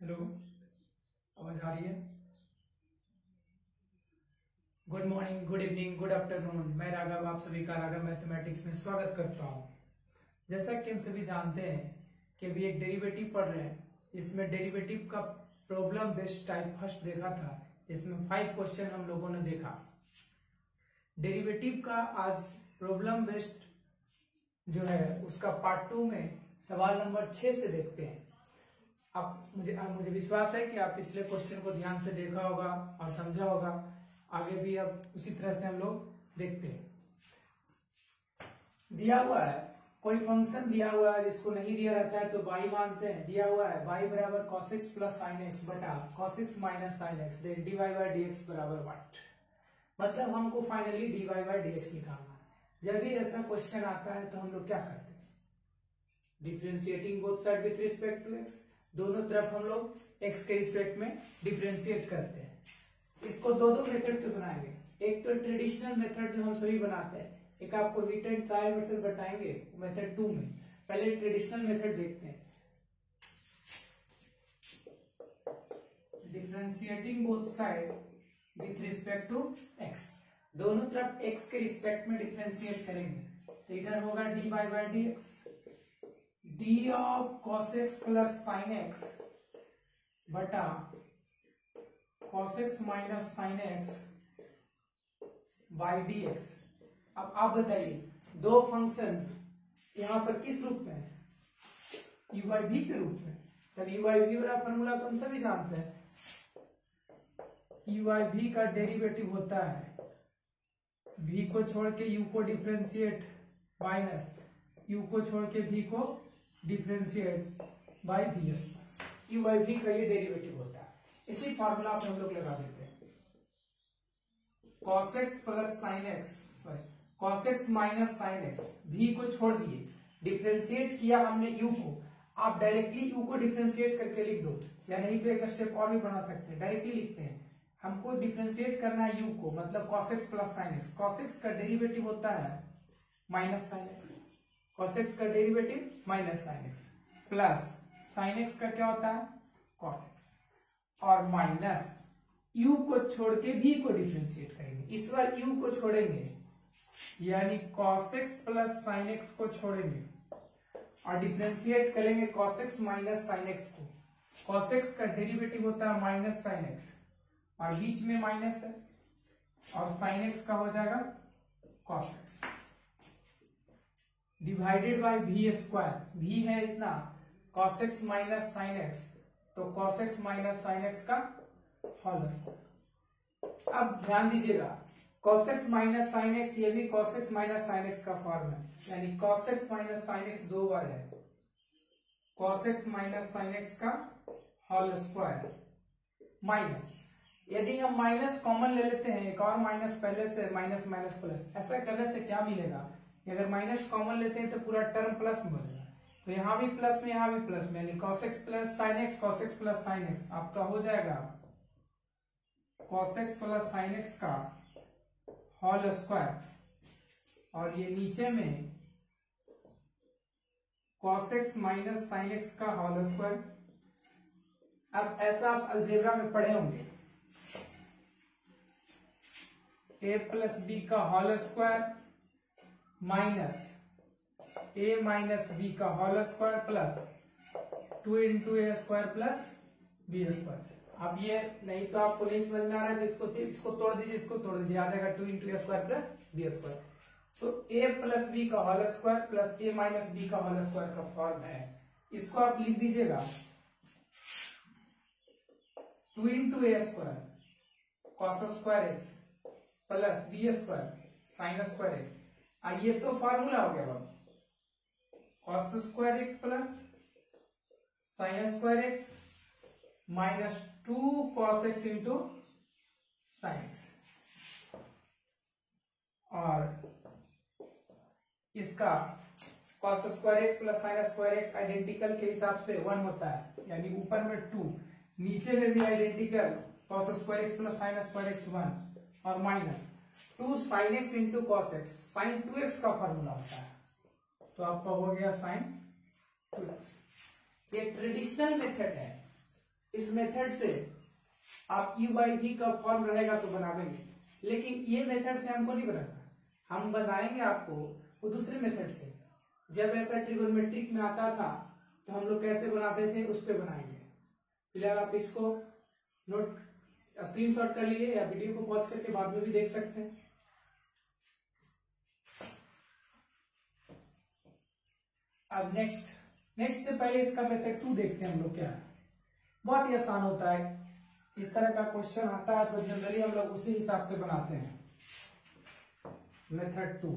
Hello, आवाज आ रही है? Good morning, good evening, good afternoon. मैं राघव आप सभी का राघव मैथमेटिक्स में स्वागत करता हूँ। जैसा कि हम सभी जानते हैं कि अभी एक डेरिवेटिव पढ़ रहे हैं। इसमें डेरिवेटिव का प्रॉब्लम बेस्ड टाइप फर्स्ट देखा था, इसमें 5 क्वेश्चन हम लोगों ने देखा। डेरिवेटिव का आज प्रॉब्लम बेस्ड जो है उसका पार्ट 2 में सवाल नंबर 6 से देखते हैं। आप मुझे विश्वास है कि आप पिछले क्वेश्चन को ध्यान से देखा होगा और समझा होगा। आगे भी अब उसी तरह से हम लोग देखते हैं। दिया हुआ है कोई फंक्शन दिया हुआ है, जिसको नहीं दिया रहता है तो y मानते हैं। दिया हुआ है y बराबर cos x plus sin x बटा cos x minus sin x dy by dx बराबर 1। मतलब हमको फाइनली dy बाई dx निकालना है। जब भी ऐसा क्वेश्चन आता है तो हम लोग क्या करते हैं? Differentiating both side with respect to x, दोनों तरफ हम लोग x के रिस्पेक्ट में डिफरेंशिएट करते हैं। इसको दो मेथड से बनाएंगे। एक तो ट्रेडिशनल मेथड जो हम सभी बनाते हैं, एक आपको रीट एंड ट्रायल मेथड बताएंगे मेथड 2 में। पहले ट्रेडिशनल मेथड देखते हैं। Differentiating both side with respect to x, दोनों तरफ x के रिस्पेक्ट में डिफरेंशिएट करेंगे। तो इधर होगा dy by dx, d of cos x plus sin x बटा cos x minus sin x by dx। अब आप बताइए, दो फंक्शन यहाँ पर किस रूप में है? u बाई v के रूप में। तब u बाई v वाला फॉर्मूला तो हम सभी जानते हैं। u बाई v का डेरिवेटिव होता है v को छोड़ के u को डिफरेंशिएट माइनस u को छोड़ के v को differentiate by vs। u by v का ये डेरिवेटिव होता है। इसी फॉर्मूला पे हम लोग लगा देते हैं। cos x plus sin x, sorry cos x minus sin x, v को छोड़ दिए, डिफरेंशिएट किया हमने u को। आप डायरेक्टली u को डिफरेंशिएट करके लिख दो, या नहीं तो एक स्टेप और भी बना सकते हैं। डायरेक्टली लिखते हैं, हमको डिफरेंशिएट करना है u को, मतलब cos x plus sin x। cos x का डेरिवेटिव होता है minus sin x, cos x का derivative minus sin x, plus sin x का क्या होता है cos x, और माइनस u को छोड़ के v को डिफरेंशिएट करेंगे। इस बार u को छोड़ेंगे, यानी cos x plus sin x को छोड़ेंगे और डिफरेंशिएट करेंगे cos x minus sin x को। cos x का डेरिवेटिव होता है माइनस sin x, और बीच में माइनस है, और sin x का हो जाएगा cos x divided by v square. v है इतना, cos x minus sin x, तो cos x minus sin x का होल स्क्वायर। अब ध्यान दीजिएगा, cos x minus sin x, ये भी cos x minus sin x का फॉर्म है, यानी cos x minus sin x दो बार है, cos x minus sin x का होल स्क्वायर माइनस। यदि हम माइनस कॉमन ले लेते हैं, एक और माइनस पहले से, माइनस माइनस प्लस, ऐसा करने से क्या मिलेगा? अगर माइनस कॉमन लेते हैं तो पूरा टर्म प्लस में बनेगा। तो यहाँ भी प्लस में, यहाँ भी प्लस में, यानी cos x plus sin x, cos x plus sin x आपका हो जाएगा cos x plus sin x का होल स्क्वायर, और ये नीचे में cos x minus sin x का होल स्क्वायर। अब ऐसा आप अलजेब्रा में पढ़े होंगे, a प्लस बी का whole square minus a minus b का whole square plus 2 into a square plus b square. अब ये नहीं तो आपको नहीं समझ में आ रहा है तो इसको तोड़ दीजिए, इसको तोड़ दीजिए, आ जाएगा 2 into a square plus b square. तो a प्लस बी का whole square plus a minus b का होल स्क्वायर का फॉर्म है। इसको आप लिख दीजिएगा 2 into a square cos square x plus b square sine square x. ये तो फॉर्मूला हो गया बाबू, cos square x plus sine square x minus 2 cos x into sine x, और इसका cos square x plus sine square x identical के हिसाब से 1 होता है, यानी ऊपर में 2, नीचे में भी identical cos square x plus sine square x 1, और minus 2 sin x into cos x, sin 2x का फॉर्मूला होता है, तो आपका हो गया sin 2x। ये ट्रेडिशनल मेथड है। इस मेथड से आप u बाई v का फॉर्म रहेगा तो बना देंगे, लेकिन ये मेथड से हमको नहीं बनाना, हम बनाएंगे आपको वो दूसरे मेथड से। जब ऐसा ट्रिगोनोमेट्रिक में आता था तो हम लोग कैसे बनाते थे उस पर बनाएंगे। फिलहाल आप इसको नोट स्क्रीनशॉट कर लिए या वीडियो को पॉज करके बाद में भी देख सकते हैं। अब नेक्स्ट से पहले इसका मेथड 2 देखते हैं हम लोग क्या है। बहुत ही आसान होता है, इस तरह का क्वेश्चन आता है तो जनरली हम लोग उसी हिसाब से बनाते हैं। मेथड 2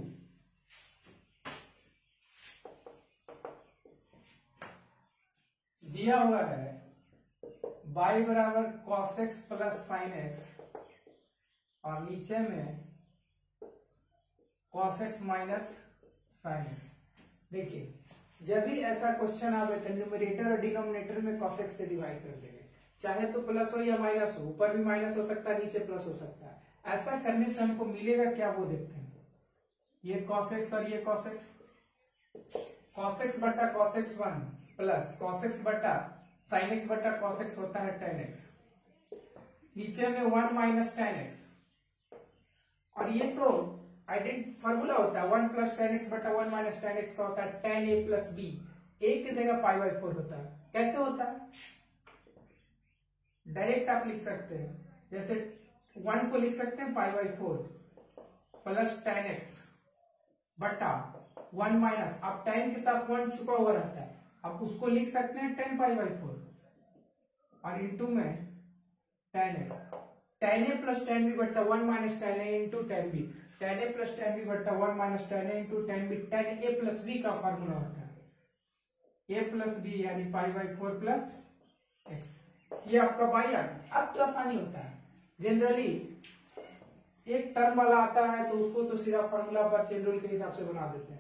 दिया हुआ है y बराबर cos x plus sine x और नीचे में cos x minus sine x। देखिए जब भी ऐसा क्वेश्चन आवे तो न्यूमरेटर और डिनोमिनेटर में cos x से डिवाइड कर देंगे, चाहे तो प्लस हो या माइनस हो, ऊपर भी माइनस हो सकता है नीचे प्लस हो सकता है। ऐसा करने से हमको मिलेगा क्या वो देखते हैं। ये cos x और ये cos x बटा cos x 1 plus cos x बटा sin x बटा cos x होता है tan x, नीचे में 1 माइनस tan x, और ये तो फॉर्मूला होता है 1 प्लस tan x बटा 1 माइनस tan x का होता है tan a plus b, a की जगह पाई बाई 4 होता है। कैसे होता है डायरेक्ट आप लिख सकते हैं, जैसे 1 को लिख सकते हैं pi by 4 plus tan x बटा 1 माइनस, अब tan के साथ 1 छुपा हुआ रहता है, अब उसको लिख सकते हैं tan पाई बाई 4 और इंटू में tan x, tan a plus tan b बटा 1 minus tan a into tan b, tan a plus tan b बटा 1 minus tan a into tan b, tan a plus b का formula होता है a plus b यानी pi by 4 plus x। ये आपका by आ गया। अब तो आसानी होता है, जनरली एक टर्म वाला आता है तो उसको तो सीधा फॉर्मूला पर चेन रूल के हिसाब से बना देते हैं।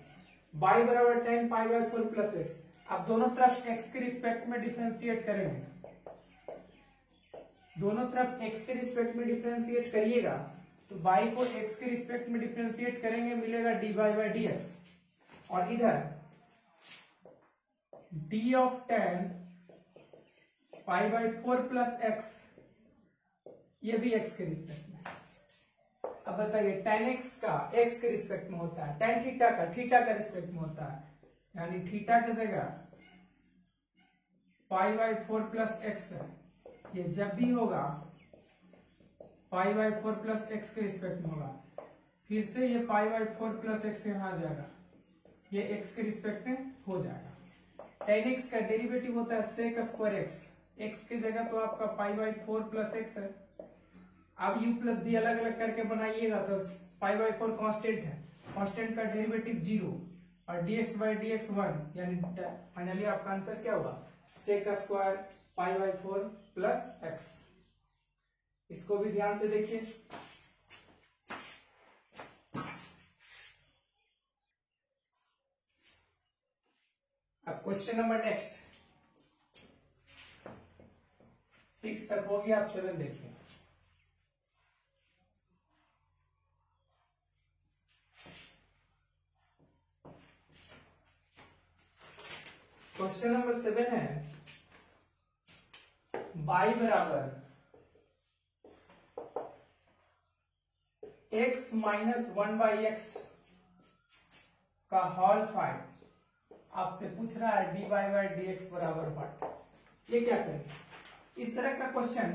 y बराबर tan pi by 4 plus x, अब दोनों तरफ x के रिस्पेक्ट में डिफरेंशिएट करेंगे, दोनों तरफ x के रिस्पेक्ट में डिफरेंशिएट करिएगा तो y को x के रिस्पेक्ट में डिफरेंशिएट करेंगे मिलेगा dy बाई dx, और इधर d of tan pi by 4 plus x, ये भी x के रिस्पेक्ट में। अब बताइए tan x का x के रिस्पेक्ट में होता है, tan थीटा का थीटा का रिस्पेक्ट में होता है, यानी थीटा की जगह पाई बाई 4 प्लस एक्स है, ये जब भी होगा पाई बाई 4 प्लस एक्स के रिस्पेक्ट में होगा, फिर से ये पाई बाई 4 प्लस एक्स यहाँ आ जाएगा, ये x के रिस्पेक्ट में हो जाएगा। tan x का डेरिवेटिव होता है sec स्क्वायर x, x की जगह तो आपका पाई बाई 4 प्लस एक्स है। अब u प्लस b अलग अलग करके बनाइएगा तो पाई बाई 4 कांस्टेंट है, कांस्टेंट का डेरिवेटिव 0 और dx बाई dx 1, यानी फाइनली आपका आंसर क्या होगा sec square pi by 4 plus x. इसको भी ध्यान से देखिए। अब क्वेश्चन नंबर नेक्स्ट 6 तक हो गया, आप 7 देखिए। क्वेश्चन नंबर 7 है y बराबर x माइनस 1 बाई एक्स का होल 5, आपसे पूछ रहा है dy बाई dx बराबर व्हाट। ये क्या करें इस तरह का क्वेश्चन।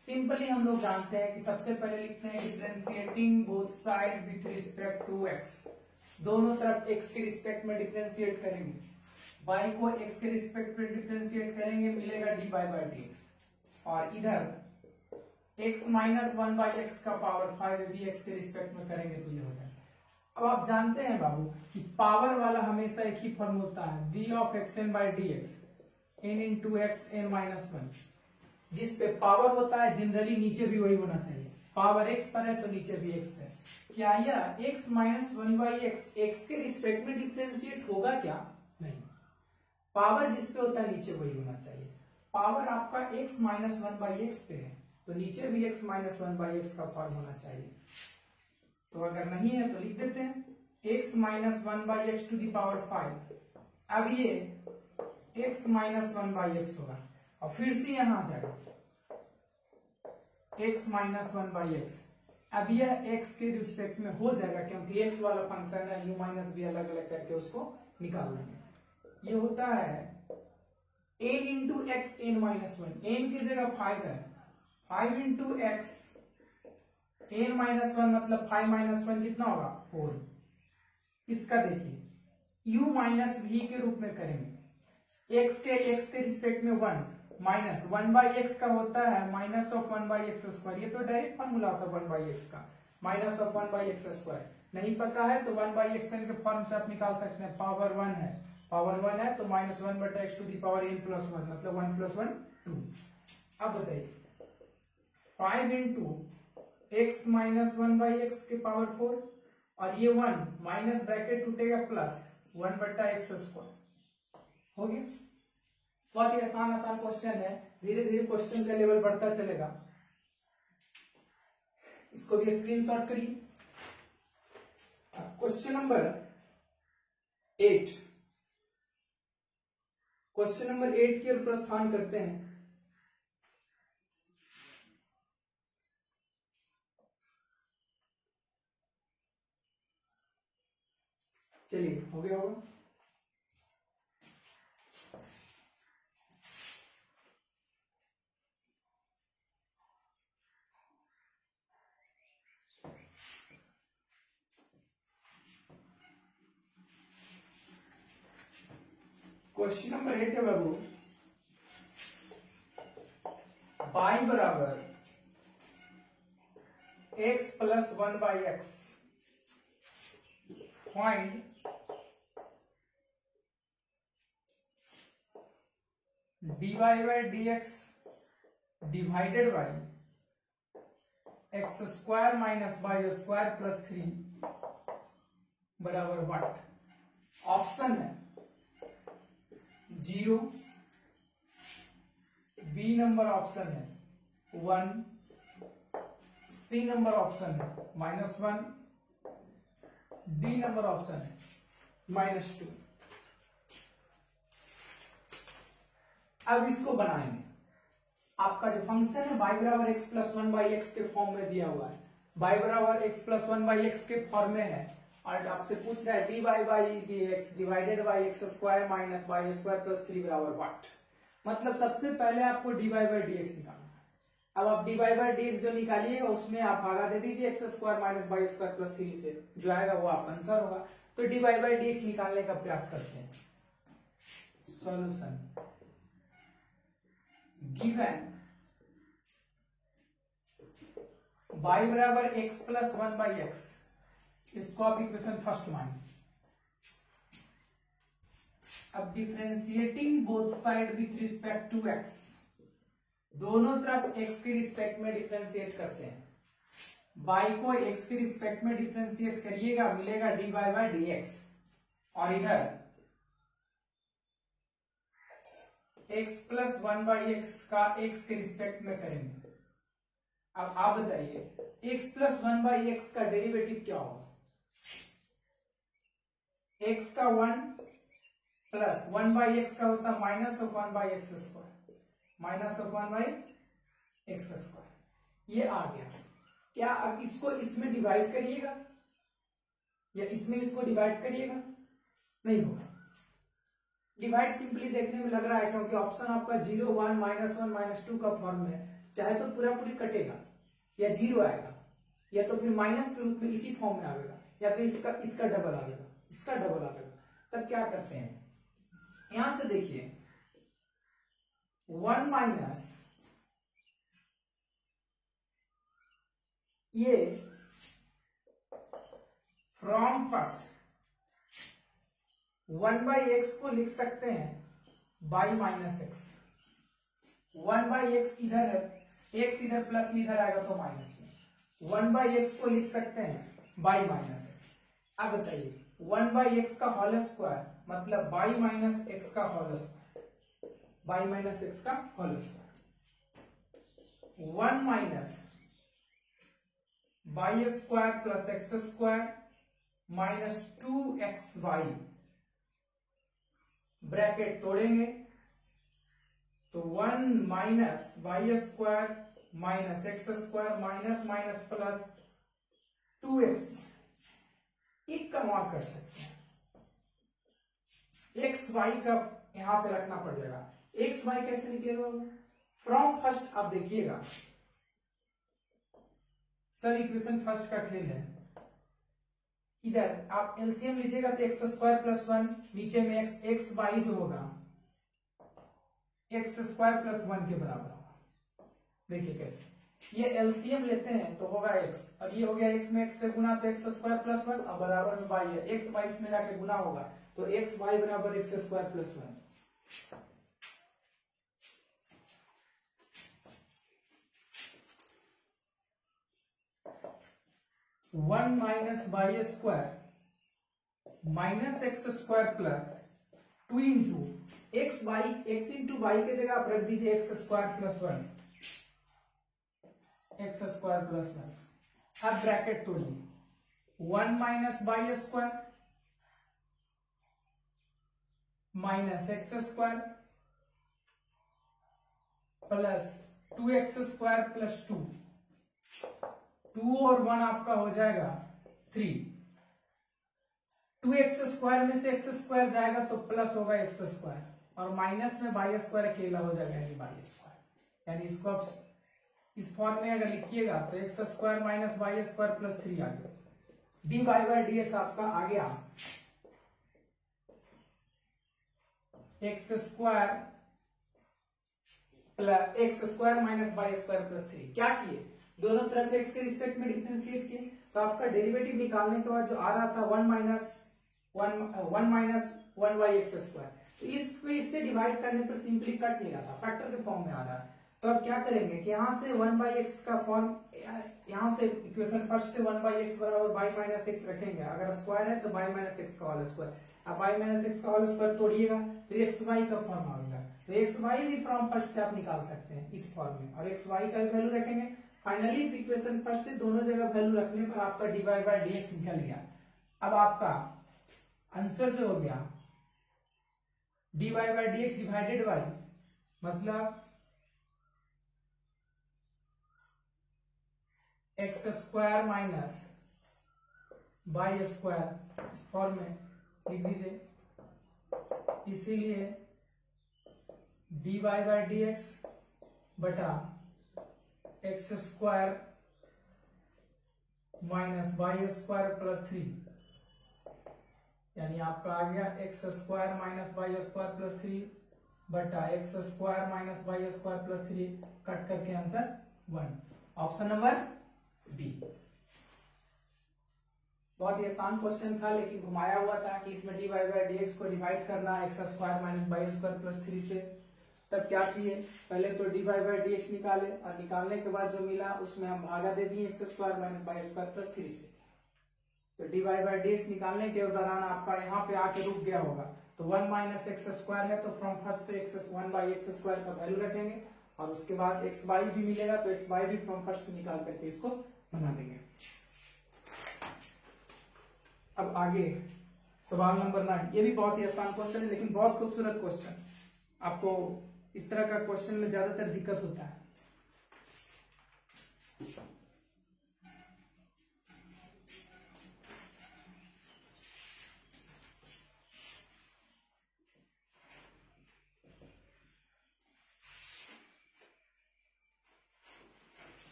सिंपली हम लोग जानते हैं कि सबसे पहले लिखते हैं differentiating both side with respect to x, दोनों तरफ x के रिस्पेक्ट में डिफरेंशिएट करेंगे, y को x के रिस्पेक्ट में डिफरेंशिएट करेंगे मिलेगा dy बाई dx, और इधर x माइनस 1 बाई एक्स का पावर 5 भी x के रिस्पेक्ट में करेंगे तो ये हो जाएगा। अब आप जानते हैं बाबू कि पावर वाला हमेशा एक ही फॉर्म होता है d of xn by dx n into x n minus 1, जिस पे पावर होता है जनरली नीचे भी वही होना चाहिए, पावर x पर है तो नीचे भी x है। क्या यह x माइनस 1 बाई एक्स के रिस्पेक्ट में डिफरेंशिएट होगा क्या? नहीं, पावर जिस पे होता है नीचे वही होना चाहिए। पावर आपका x माइनस 1 बाई एक्स पे है तो नीचे भी x माइनस 1 बाई एक्स का फॉर्म होना चाहिए। तो अगर नहीं है तो लिख देते हैं x minus 1 by x to the power 5। अब ये x माइनस 1 बाई एक्स होगा, और फिर से यहां आ जाएगा x माइनस 1/x। अब यह x के रिस्पेक्ट में हो जाएगा क्योंकि x वाला फंक्शन है, u माइनस भी अलग अलग करके उसको निकाल देंगे। ये होता है n into x n minus 1, n की जगह 5 है, 5 इंटू एक्स एन माइनस 1 मतलब 5 माइनस 1 कितना होगा 4। इसका देखिए u माइनस v के रूप में करेंगे, x के रिस्पेक्ट में 1 माइनस 1/x का होता है माइनस ऑफ 1/x स्क्वायर। ये तो डायरेक्ट फॉर्मूला होता है 1/x का, माइनस ऑफ 1/x स्क्वायर। नहीं पता है तो 1/xn के फॉर्म से आप निकाल सकते हैं, पावर 1 है, पावर 1 है तो minus 1/x to the power n plus 1 मतलब 1 प्लस 1 2। अब बताइए 5 इंटू एक्स माइनस 1/x के पावर 4 और ये 1 माइनस ब्रैकेट टूटेगा प्लस 1/x स्क्वायर हो गया। बहुत ही आसान क्वेश्चन है, धीरे धीरे क्वेश्चन का लेवल बढ़ता चलेगा। इसको भी स्क्रीनशॉट करिए। क्वेश्चन नंबर 8, क्वेश्चन नंबर 8 की ओर प्रस्थान करते हैं। चलिए हो गया होगा। क्वेश्चन नंबर 8 है बाबू, y बराबर x plus 1/x, find dy by dx divided by x square minus y square plus 3 बराबर 1। ऑप्शन है 0, बी नंबर ऑप्शन है 1, सी नंबर ऑप्शन है -1, डी नंबर ऑप्शन है -2। अब इसको बनाएंगे। आपका जो फंक्शन है y बराबर x प्लस 1/x के फॉर्म में दिया हुआ है, y बराबर x प्लस 1/x के फॉर्म में है और आपसे पूछ रहा है dy by dx divided by x square minus y square plus 3 बराबर व्हाट। मतलब सबसे पहले आपको dy बाई dx निकालना है। अब आप dy बाई dx जो निकालिएगा उसमें आप भागा दे दीजिए x square minus y square plus 3 से, जो आएगा वो आपका आंसर होगा। तो dy बाई dx निकालने का प्रयास करते हैं। सॉल्यूशन गिवन y बराबर x प्लस 1/x, इसको आप इक्वेशन फर्स्ट मानिए। अब differentiating both side with respect to x, दोनों तरफ x के रिस्पेक्ट में डिफरेंशिएट करते हैं। y को x के रिस्पेक्ट में डिफरेंशिएट करिएगा, मिलेगा dy बाई dx और इधर x प्लस 1/x का x के रिस्पेक्ट में करेंगे। अब आप बताइए x प्लस 1/x का डेरिवेटिव क्या होगा। x का 1 प्लस 1/x का होता है minus of 1/x square, minus of 1/x square. ये आ गया। क्या अब इसको इसमें डिवाइड करिएगा या इसमें इसको डिवाइड करिएगा, नहीं होगा। डिवाइड सिंपली देखने में लग रहा है क्योंकि ऑप्शन आपका 0, 1, -1, -2 का फॉर्म में, चाहे तो पूरा पूरी कटेगा या 0 आएगा या तो फिर माइनस के रूप में इसी फॉर्म में आएगा या तो इसका डबल आएगा, इसका डबल आएगा। तब क्या करते हैं, यहां से देखिए 1 माइनस ये फ्रॉम फर्स्ट 1/x को लिख सकते हैं बाई माइनस एक्स। 1/x इधर है, x इधर प्लस में इधर आएगा तो माइनस में। 1/x को लिख सकते हैं बाई माइनस एक्स। अब बताइए 1/x का होल स्क्वायर मतलब बाई माइनस एक्स का whole square, y minus x का whole square 1 minus y square plus x square minus 2xy, bracket तोड़ेंगे तो तो 1 minus y square minus x square minus minus plus 2x, एक का mark कर सकते हैं। एक्स वाई का यहां से रखना पड़ जाएगा। एक्स वाई कैसे निकलेगा फ्रॉम फर्स्ट? आप देखिएगा सर, इक्वेशन फर्स्ट का खेल है। इधर आप एलसीएम लीजिएगा तो एक्स स्क्वायर प्लस 1, नीचे में एक्स, एक्स वाई जो होगा एक्स स्क्वायर प्लस 1 के बराबर होगा। देखिए कैसे, ये एलसीएम लेते हैं तो होगा x, अब ये हो गया x में x से गुना तो एक्स स्क्वायर प्लस 1, अब बराबर में y है, x y इसमें जाके गुना होगा तो एक्स वाई बराबर x square plus 1। 1 minus y square minus x square plus 2 into x y, x into y के जगह आप रख दीजिए x square plus 1, x square plus 1। अब ब्रैकेट तोड़िए, 1 minus y square minus x square plus 2x square plus 2, 2 और 1 आपका हो जाएगा 3। 2x स्क्वायर में से x स्क्वायर जाएगा तो प्लस होगा x स्क्वायर, और माइनस में वाई स्क्वायर अकेला हो जाएगा यानी वाई स्क्वायर। यानी इसको आप इस फॉर्म में अगर लिखिएगा तो x square minus y square plus 3 आ गया। D y by d x आपका आ गया x square plus x square minus y square plus 3। क्या किए, दोनों तरफ एक्स के रिस्पेक्ट में डिफरेंशिएट किए, तो आपका डेरिवेटिव निकालने के बाद जो आ रहा था 1 माइनस 1 वाई एक्स स्क्वायर, तो इससे डिवाइड करने पर सिंपली कट नहीं रहा था, फैक्टर के फॉर्म में आ रहा है। तो अब क्या करेंगे कि यहाँ से 1 बाई एक्स का फॉर्म, यहाँ से इक्वेशन फर्स्ट से 1 बाई एक्स बराबर बाई माइनस एक्स रखेंगे, अगर स्क्वायर है तो बाई माइनस एक्स का होल स्क्वायर। अब बाई माइनस एक्स का होल स्क्वायर तोड़िएगा तो एक्स वाई का फॉर्म आएगा, तो एक्स वाई भी फ्रॉम फर्स्ट से आप निकाल सकते हैं इस फॉर्म में, और एक्स वाई का भी वैल्यू रखेंगे। फाइनली इक्वेशन फर्स्ट से दोनों जगह वैल्यू रखने पर आपका d y by d x निकल गया। अब आपका आंसर जो हो गया d y by d x divided by, मतलब x square minus y square, इस फॉर्म में लिख दीजिए। इसीलिए d y by d x बटा x square minus y square plus 3, यानी आपका आ गया x square minus y square plus 3 बटा x square minus y square plus 3, cut करके आंसर 1, ऑप्शन नंबर बी। बहुत ही आसान क्वेश्चन था लेकिन घुमाया हुआ था कि इसमें d y by d x को डिवाइड करना है x square minus y square plus 3 से। तब क्या किए, पहले तो d y by d x निकाले, और निकालने के बाद जो मिला उसमें हम भागा दे दिए x square minus y square plus 3 से। तो d y by d x निकालने के दौरान आपका यहाँ पे आके रुक गया होगा, तो 1 माइनस एक्स स्क्वायर है तो फ्रॉम फर्स्ट से एक्स 1 बाई एक्स स्क्वायर का वैल्यू रखेंगे, और उसके बाद एक्स वाई भी मिलेगा तो एक्स वाई भी फ्रॉम फर्स्ट से निकाल करके इसको बना देंगे। अब आगे सवाल नंबर 9, ये भी बहुत ही आसान क्वेश्चन है लेकिन बहुत खूबसूरत क्वेश्चन। आपको इस तरह का क्वेश्चन में ज्यादातर दिक्कत होता है।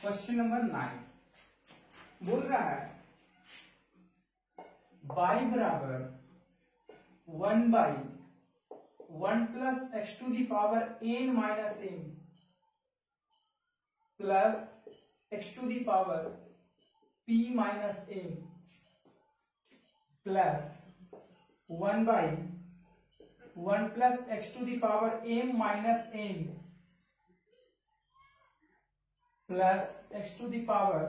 क्वेश्चन नंबर 9 बोल रहा है y बराबर 1 by 1 plus x to the power n minus m plus x to the power p minus m plus 1 by 1 plus x to the power m minus n plus x to the power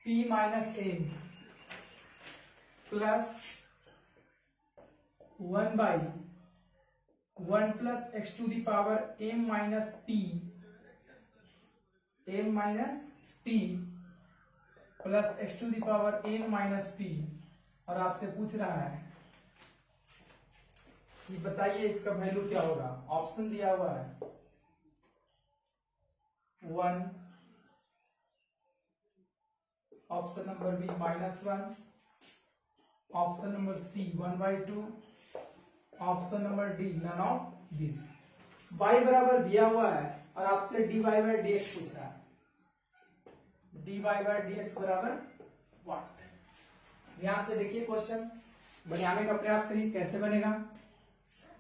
p minus m plus 1 by 1 plus x to the power m minus p plus x to the power n minus p, और आपसे पूछ रहा है कि बताइए इसका value क्या होगा। ऑप्शन दिया हुआ है 1, option number B -1, option number C 1/2, option number D none of this. y बराबर दिया हुआ है और आपसे dy बाई डी एक्स पूछ रहा है। dy बाई डी एक्स बराबर व्हाट। ध्यान से देखिए क्वेश्चन, बनाने का प्रयास करिए। कैसे बनेगा,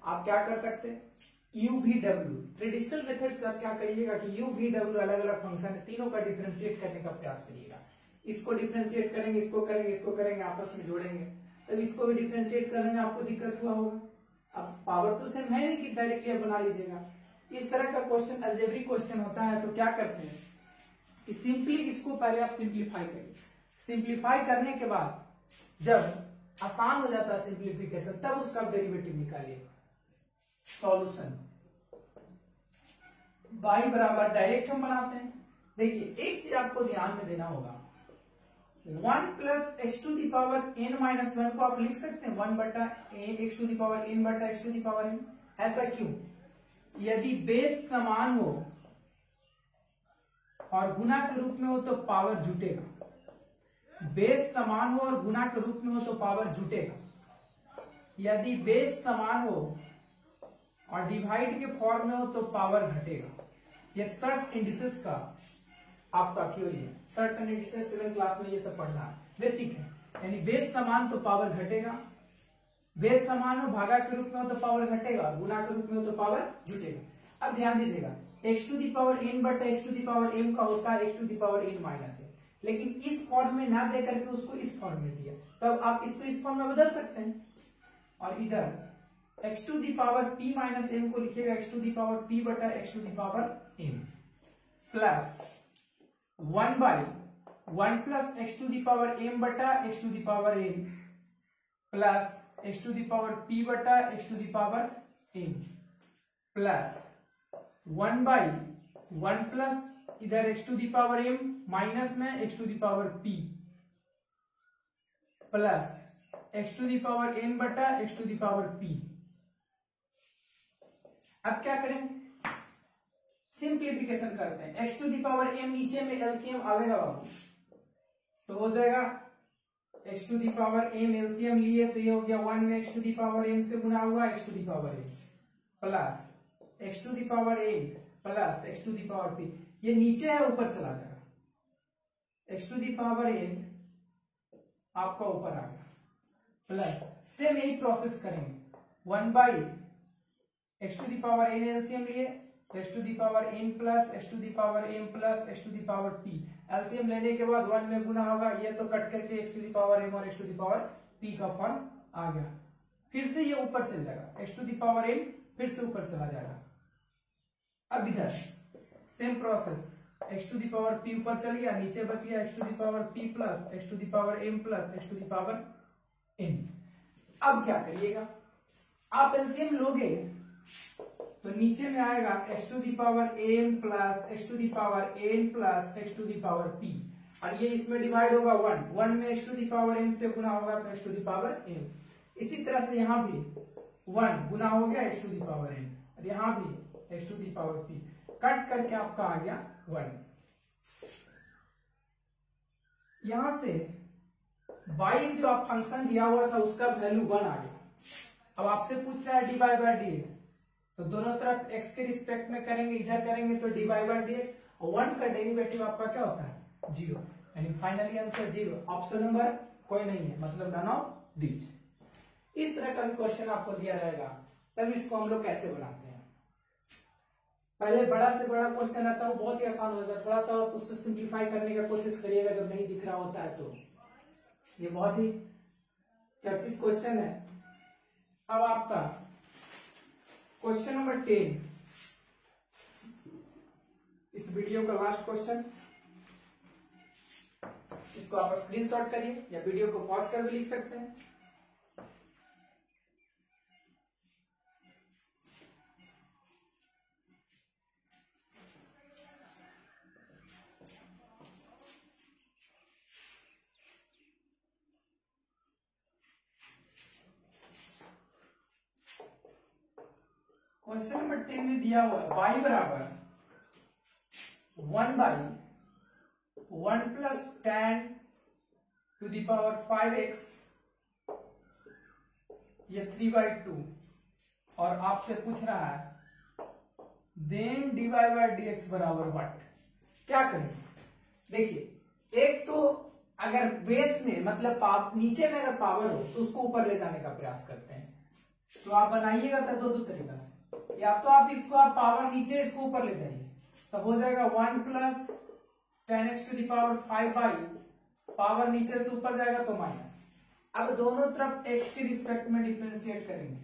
आप क्या कर सकते हैं, u v w traditional method से आप क्या करिएगा कि u v w अलग अलग फंक्शन है, तीनों का डिफरेंशिएट करने का प्रयास करिएगा। इसको डिफरेंशिएट करेंगे, इसको करेंगे, इसको करेंगे, आपस में जोड़ेंगे, तब इसको भी डिफरेंशिएट करने में आपको दिक्कत हुआ होगा। अब पावर तो सेम है नहीं कि डायरेक्टली आप बना लीजिएगा। इस तरह का क्वेश्चन अलजेब्रिक क्वेश्चन होता है तो क्या करते हैं कि सिंपली इसको पहले आप सिंप्लीफाई करिए। सिंप्लीफाई करने के बाद जब आसान हो जाता है सिंप्लीफिकेशन, तब उसका डेरिवेटिव निकालिए। सॉल्यूशन y बराबर डायरेक्ट हम बनाते हैं। देखिए एक चीज आपको ध्यान में देना होगा, 1 plus x to the power n minus 1 को आप लिख सकते हैं 1 बटा x to the power n बटा x to the power n. ऐसा क्यों, यदि बेस समान हो और गुना के रूप में हो तो पावर जुटेगा। बेस समान हो और गुना के रूप में हो तो पावर जुटेगा। यदि बेस समान हो और डिवाइड के फॉर्म में हो तो पावर घटेगा। ये सर्च इंडिसेस का आपका थ्योरी है। Search and indices 7th class में ये सब पढ़ना है, बेसिक है। यानी बेस समान तो पावर घटेगा, बेस समान हो भागा के रूप में हो तो पावर घटेगा, गुना के रूप में हो तो पावर जुटेगा। अब ध्यान दीजिएगा, x to the power n बटा x to the power m का होता है x to the power n minus a, लेकिन इस फॉर्म में ना दे करके उसको इस फॉर्म में दिया, तब आप इसको इस फॉर्म में बदल सकते हैं। और इधर x to the power p minus m को लिखिएगा x to the power p बटा x to the power m plus 1 by 1 plus x to the power m बटा x to the power m plus x to the power p बटा x to the power m plus 1 by 1 plus इधर x to the power m minus में x to the power p plus x to the power n बटा x to the power p. अब क्या करें, simplification करते हैं। X to the power m नीचे में एलसीएम आवेगा बाबू, तो हो जाएगा x to the power m LCM लिए तो ये हो गया 1 में x to the power m से गुना हुआ x to the power m plus x to the power m plus x to the power p. ये नीचे है ऊपर चला जाएगा, x to the power m आपका ऊपर आ गया प्लस सेम यही प्रोसेस करेंगे 1 by x to the power n LCM लिए x to the power n plus x to the power m plus x to the power p. LCM लेने के बाद 1 में गुना होगा, ये तो कट करके x to the power m और x to the power p का फॉर्म आ गया। फिर से ये ऊपर चल जाएगा, x to the power m फिर से ऊपर चला जाएगा। अब इधर same process, x to the power p ऊपर चल गया, नीचे बच गया x to the power p plus x to the power m plus x to the power n. अब क्या करिएगा, आप एलसीएम लोगे तो नीचे में आएगा x to the power m plus x to the power n plus x to the power p, और ये इसमें डिवाइड होगा 1 में x to the power m से गुना होगा तो x to the power m. इसी तरह से यहाँ भी 1 गुना हो गया x to the power m और यहाँ भी x to the power p, cut करके आपका आ गया 1। यहां से y जो आप फंक्शन दिया हुआ था उसका वैल्यू 1 आ गया। अब आपसे पूछ रहा है डी बाई बाई डी, तो दोनों तरफ x के रिस्पेक्ट में करेंगे, इधर करेंगे तो D by by d x, और 1 का डेरिवेटिव आपका क्या होता है 0, यानी फाइनली आंसर 0। ऑप्शन नंबर कोई नहीं है, मतलब नन ऑफ दीज। इस तरह का भी क्वेश्चन आपको दिया रहेगा, तब इसको हम लोग कैसे बनाते हैं। पहले बड़ा से बड़ा क्वेश्चन आता है वो बहुत ही आसान हो जाता है, थोड़ा सा आप उससे सिंप्लीफाई करने का कोशिश करिएगा जब नहीं दिख रहा होता है तो। ये बहुत ही चर्चित क्वेश्चन है। अब आपका क्वेश्चन नंबर 10, इस वीडियो का लास्ट क्वेश्चन, इसको आप स्क्रीनशॉट करिए या वीडियो को पॉज कर भी लिख सकते हैं। क्वेश्चन नंबर 10 में दिया हुआ है y बराबर 1/1 plus tan to the power 5x ये 3/2 और आपसे पूछ रहा है देन dy by dx बराबर व्हाट। क्या करें? देखिए, एक तो अगर बेस में मतलब नीचे में अगर पावर हो तो उसको ऊपर ले जाने का प्रयास करते हैं, तो आप बनाइएगा तब दो तरीका से, या तो आप इसको आप पावर नीचे इसको ऊपर ले जाइए, तब हो जाएगा 1 plus tan x to the power 5 by power नीचे से ऊपर जाएगा तो माइनस। अब दोनों तरफ x के रिस्पेक्ट में डिफरेंशिएट करेंगे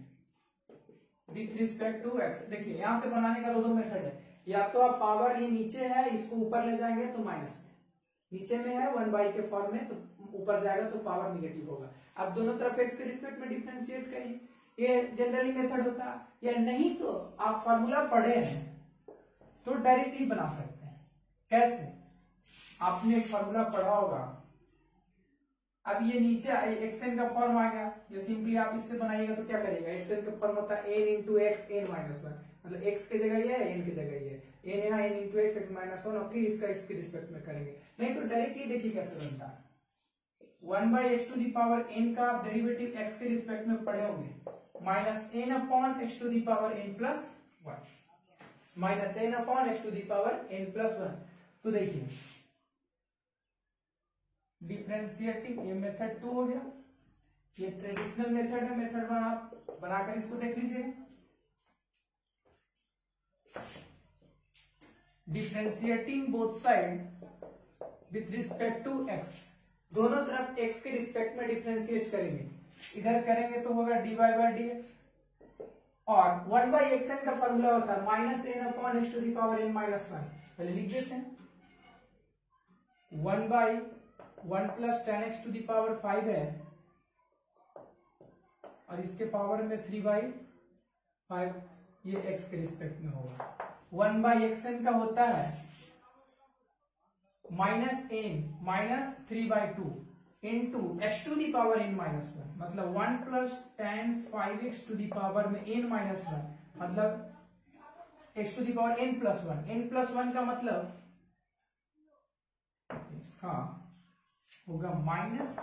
विथ रिस्पेक्ट टू x। देखिए यहां से बनाने का दो मेथड है, या तो आप पावर ये नीचे है इसको ऊपर ले जाएंगे तो माइनस में, नीचे में है 1 के फॉर्म में तो ऊपर जाएगा तो पावर निगेटिव होगा। अब दोनों तरफ x के रिस्पेक्ट में डिफरेंशिएट करिए, ये जनरली मेथड होता है, या नहीं तो आप फॉर्मूला पढ़े हैं तो डायरेक्टली बना सकते हैं। कैसे? आपने एक फॉर्मूला पढ़ा होगा, अब ये नीचे xn का फॉर्म आ गया, ये सिंपली आप इससे बनाइएगा तो क्या करिएगा, xn का फॉर्म होता है n into x n minus one, मतलब x की जगह ये है n की जगह ये n यहाँ n into x minus one, और फिर इसका x के रिस्पेक्ट में करेंगे। नहीं तो डायरेक्टली देखिए कैसे बनता है, 1/x to the power n का आप डेरिवेटिव x के रिस्पेक्ट में पढ़े होंगे, minus n upon x to the power n plus one, minus n upon x to the power n plus one. तो देखिए डिफरेंशिएटिंग ये मेथड 2 हो गया, ये ट्रेडिशनल मेथड है, मेथड 1 आप बनाकर इसको देख लीजिए। Differentiating both side with respect to x, दोनों तरफ x के रिस्पेक्ट में डिफरेंशिएट करेंगे, इधर करेंगे तो होगा dy by dx, और 1/xn का फॉर्मूला होता है minus n upon x to the power n minus one. पहले लिख देते हैं 1/1 plus tan x to the power 5 है, और इसके पावर में 3/5, ये x के रिस्पेक्ट में होगा। 1/xn का होता है minus n minus 3/2 into x to the power n minus one, मतलब 1 plus tan 5x to the power में n माइनस वन, मतलब x to the power n plus one. n plus one का मतलब इसका होगा minus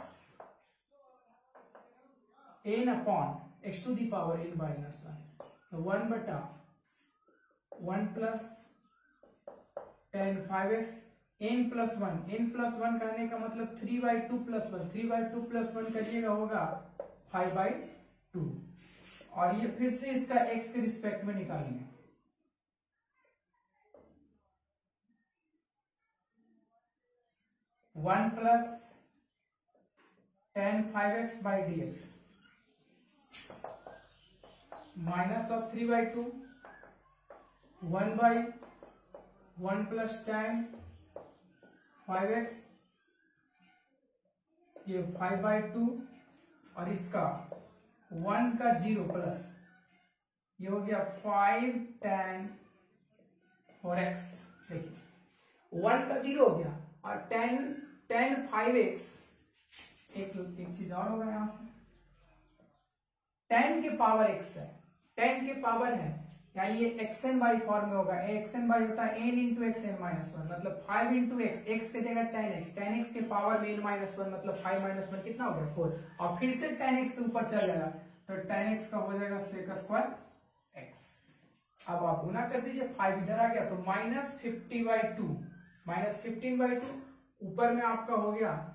n upon x to the power n minus one, तो 1/1 plus tan 5x n plus one, n plus one करने का मतलब 3/2 plus one, 3/2 plus one करिएगा होगा 5/2, और ये फिर से इसका x के रिस्पेक्ट में निकालेंगे। One plus tan 5x by dx minus of 3/2, 1/1 plus tan 5x, ये 5/2, और इसका 1 का 0 प्लस ये हो गया 5 tan 4x। देखिए 1 का 0 हो गया, और tan 5x, एक चीज और होगा यहां से, tan के पावर x है, tan के पावर है, यानी ये xn बाई फॉर्म में होगा, xn बाई होता है n into x n minus one, मतलब 5 इंटू एक्स, एक्स की जगह tan x के पावर में n माइनस वन, मतलब 5 माइनस वन कितना हो गया 4, और फिर से tan x से ऊपर चल जाएगा तो tan x का हो जाएगा sec स्क्वायर x। अब आप गुना कर दीजिए, 5 इधर आ गया तो माइनस 50/2, माइनस 15/2, ऊपर में आपका हो गया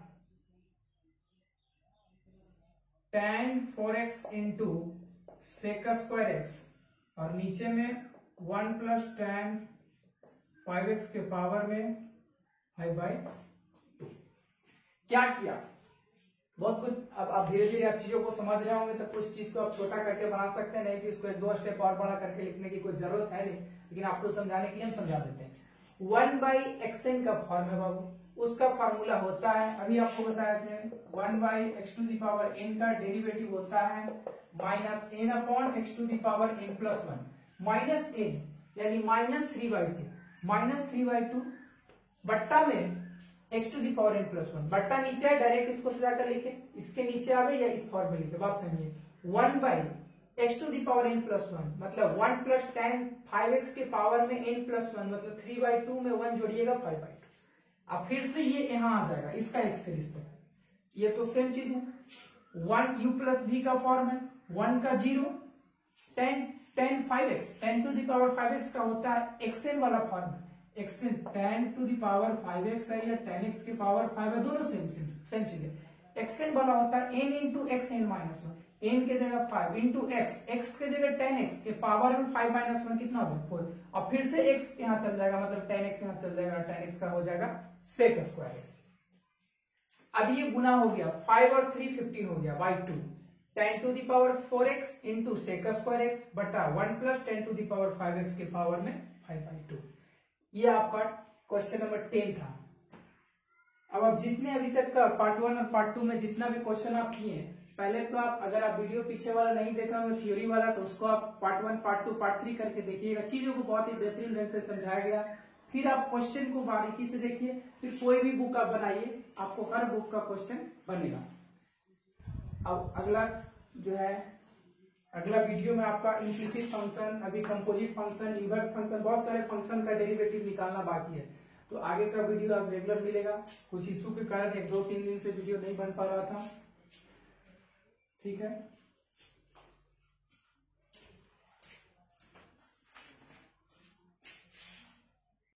tan 4x into sec square x, और नीचे में 1 प्लस tan 5x के पावर में 5/2। क्या किया? बहुत कुछ। अब आप धीरे धीरे आप चीजों को समझ रहे होंगे तो कुछ चीज को आप छोटा करके बना सकते हैं, नहीं कि इसको 1-2 स्टेप और बड़ा करके लिखने की कोई जरूरत है नहीं, लेकिन आपको समझाने के लिए हम समझा देते हैं। 1/xn का फॉर्म है बाबू, उसका फॉर्मूला होता है, अभी आपको बताया थे 1/x to the power n का डेरिवेटिव होता है minus n upon x to the power n plus one, minus n यानी माइनस 3/2 बट्टा में x to the power n plus one, बट्टा नीचे है, डायरेक्ट इसको सजा कर लिखे, इसके नीचे आवे या इस फॉर्म में लिखे, बात समझिए। 1/, x to the power n plus 1 मतलब 1 प्लस tan 5x के पावर में n प्लस 1 मतलब 3/2 में 1 जोड़िएगा 5/2। अब फिर से ये यहाँ आ जाएगा, इसका x के रिस्पेक्ट, ये तो सेम चीज है। 1 u प्लस v का फॉर्म है, 1 का 0, tan 5x, tan to the power 5x का होता है xn वाला form, xn tan to the power 5x है या tan x के पावर 5 है, दोनों सेम चीज है। xn वाला होता है n into xn minus 1, n के जगह 5 इंटू x, x के जगह tan x के पावर में 5 माइनस 1 कितना होगा 4, और फिर से x यहाँ चल जाएगा मतलब tan x यहाँ चल जाएगा, tan x का हो जाएगा sec स्क्वायर x। अब ये गुना हो गया, 5 और 3 15 हो गया by 2, tan to the power 4x into sec square x बटा 1 plus tan to the power 5x के पावर में 5/2। ये आपका क्वेश्चन नंबर 10 था। अब आप जितने अभी तक का पार्ट 1 और पार्ट 2 में जितना भी क्वेश्चन आप किए हैं, पहले तो आप अगर आप वीडियो पीछे वाला नहीं देखा होगा थ्योरी वाला, तो उसको आप पार्ट 1 पार्ट 2 पार्ट 3 करके देखिएगा, चीजों को बहुत ही बेहतरीन ढंग से समझाया गया। फिर आप क्वेश्चन को बारीकी से देखिए, फिर कोई भी बुक आप बनाइए, आपको हर बुक का क्वेश्चन बनेगा। अब अगला जो है, अगला वीडियो में आपका इम्प्लिसिट फंक्शन, अभी कंपोजिट फंक्शन, इनवर्स फंक्शन, बहुत सारे फंक्शन का डेरिवेटिव निकालना बाकी है, तो आगे का वीडियो आप रेगुलर मिलेगा। कुछ इशू के कारण 1-2-3 दिन से वीडियो नहीं बन पा रहा था, ठीक है।